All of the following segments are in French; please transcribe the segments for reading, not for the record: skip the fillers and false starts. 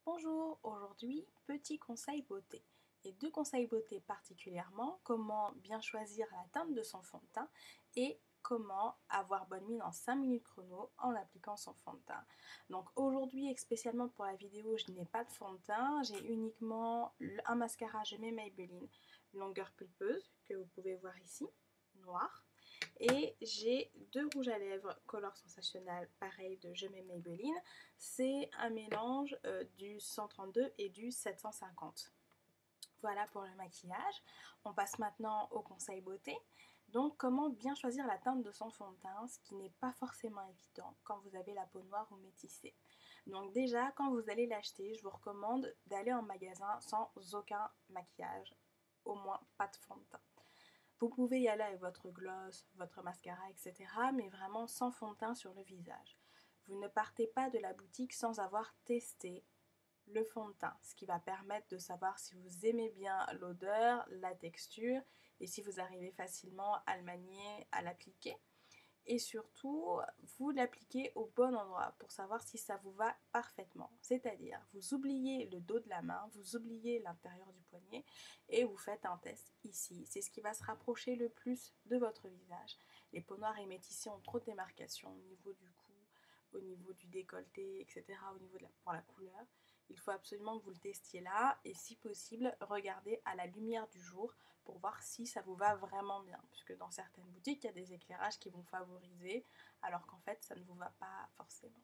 Bonjour, aujourd'hui petit conseil beauté et deux conseils beauté particulièrement, comment bien choisir la teinte de son fond de teint et comment avoir bonne mine en 5 minutes chrono en appliquant son fond de teint. Donc aujourd'hui spécialement pour la vidéo je n'ai pas de fond de teint, j'ai uniquement un mascara Je mets Maybelline longueur pulpeuse que vous pouvez voir ici, noir. Et j'ai deux rouges à lèvres Color Sensationnel, pareil de Je mets Maybelline. C'est un mélange du 132 et du 750. Voilà pour le maquillage. On passe maintenant au conseil beauté. Donc comment bien choisir la teinte de son fond de teint, ce qui n'est pas forcément évident quand vous avez la peau noire ou métissée. Donc déjà, quand vous allez l'acheter, je vous recommande d'aller en magasin sans aucun maquillage, au moins pas de fond de teint. Vous pouvez y aller avec votre gloss, votre mascara, etc. mais vraiment sans fond de teint sur le visage. Vous ne partez pas de la boutique sans avoir testé le fond de teint, ce qui va permettre de savoir si vous aimez bien l'odeur, la texture et si vous arrivez facilement à le manier, à l'appliquer. Et surtout, vous l'appliquez au bon endroit pour savoir si ça vous va parfaitement. C'est-à-dire, vous oubliez le dos de la main, vous oubliez l'intérieur du poignet et vous faites un test ici. C'est ce qui va se rapprocher le plus de votre visage. Les peaux noires et métissées ont trop de démarcations au niveau du cou, au niveau du décolleté, etc. Au niveau pour la couleur. Il faut absolument que vous le testiez là et si possible, regardez à la lumière du jour pour voir si ça vous va vraiment bien. Puisque dans certaines boutiques, il y a des éclairages qui vont favoriser alors qu'en fait, ça ne vous va pas forcément.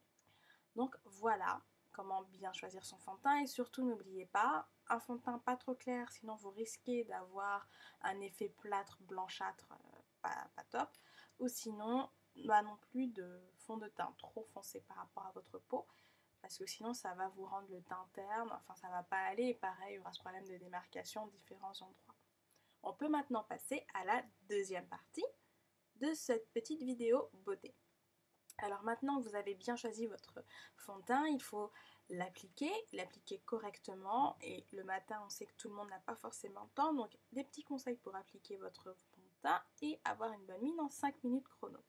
Donc voilà comment bien choisir son fond de teint et surtout n'oubliez pas, un fond de teint pas trop clair sinon vous risquez d'avoir un effet plâtre blanchâtre pas top ou sinon non plus de fond de teint trop foncé par rapport à votre peau parce que sinon ça va vous rendre le teint terne, enfin ça va pas aller et pareil il y aura ce problème de démarcation à différents endroits. On peut maintenant passer à la deuxième partie de cette petite vidéo beauté. Alors maintenant que vous avez bien choisi votre fond de teint, il faut l'appliquer correctement et le matin on sait que tout le monde n'a pas forcément le temps, donc des petits conseils pour appliquer votre fond de teint et avoir une bonne mine en 5 minutes chrono.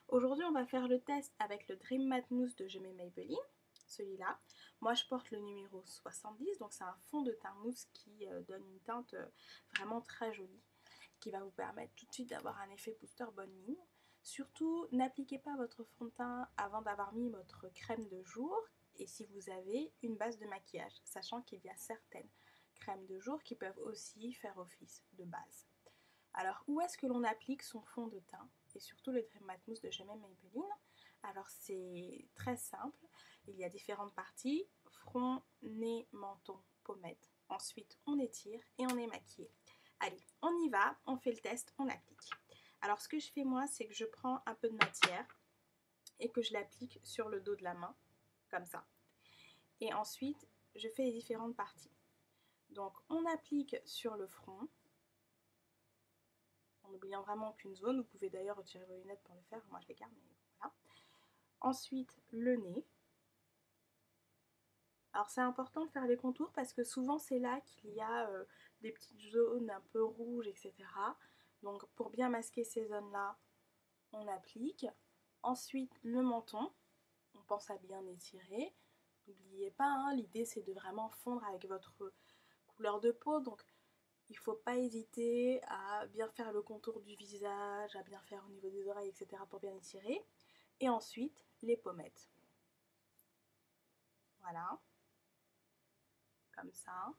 Aujourd'hui on va faire le test avec le Dream Matte Mousse de Je mets Maybelline, celui-là. Moi je porte le numéro 70, donc c'est un fond de teint mousse qui donne une teinte vraiment très jolie, qui va vous permettre tout de suite d'avoir un effet booster bonne mine. Surtout, n'appliquez pas votre fond de teint avant d'avoir mis votre crème de jour et si vous avez une base de maquillage, sachant qu'il y a certaines crèmes de jour qui peuvent aussi faire office de base. Alors, où est-ce que l'on applique son fond de teint et surtout le Dream Matte Mousse de Je mets Maybelline? Alors, c'est très simple. Il y a différentes parties, front, nez, menton, pommette. Ensuite, on étire et on est maquillé. Allez, on y va, on fait le test, on applique. Alors ce que je fais moi, c'est que je prends un peu de matière et que je l'applique sur le dos de la main, comme ça. Et ensuite, je fais les différentes parties. Donc on applique sur le front, en n'oubliant vraiment aucune zone. Vous pouvez d'ailleurs retirer vos lunettes pour le faire, moi je les garde, mais voilà. Ensuite, le nez. Alors c'est important de faire les contours parce que souvent c'est là qu'il y a des petites zones un peu rouges, etc. Donc pour bien masquer ces zones-là, on applique. Ensuite le menton, on pense à bien étirer. N'oubliez pas, hein, l'idée c'est de vraiment fondre avec votre couleur de peau. Donc il ne faut pas hésiter à bien faire le contour du visage, à bien faire au niveau des oreilles, etc. pour bien étirer. Et ensuite les pommettes. Voilà. Comme ça.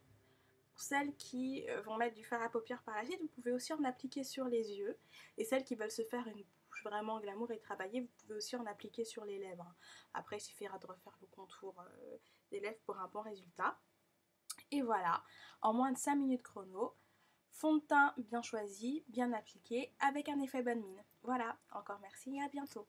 Pour celles qui vont mettre du fard à paupières par la suite, vous pouvez aussi en appliquer sur les yeux. Et celles qui veulent se faire une bouche vraiment glamour et travaillée, vous pouvez aussi en appliquer sur les lèvres. Après, il suffira de refaire le contour des lèvres pour un bon résultat. Et voilà, en moins de 5 minutes chrono, fond de teint bien choisi, bien appliqué, avec un effet bonne mine. Voilà, encore merci et à bientôt.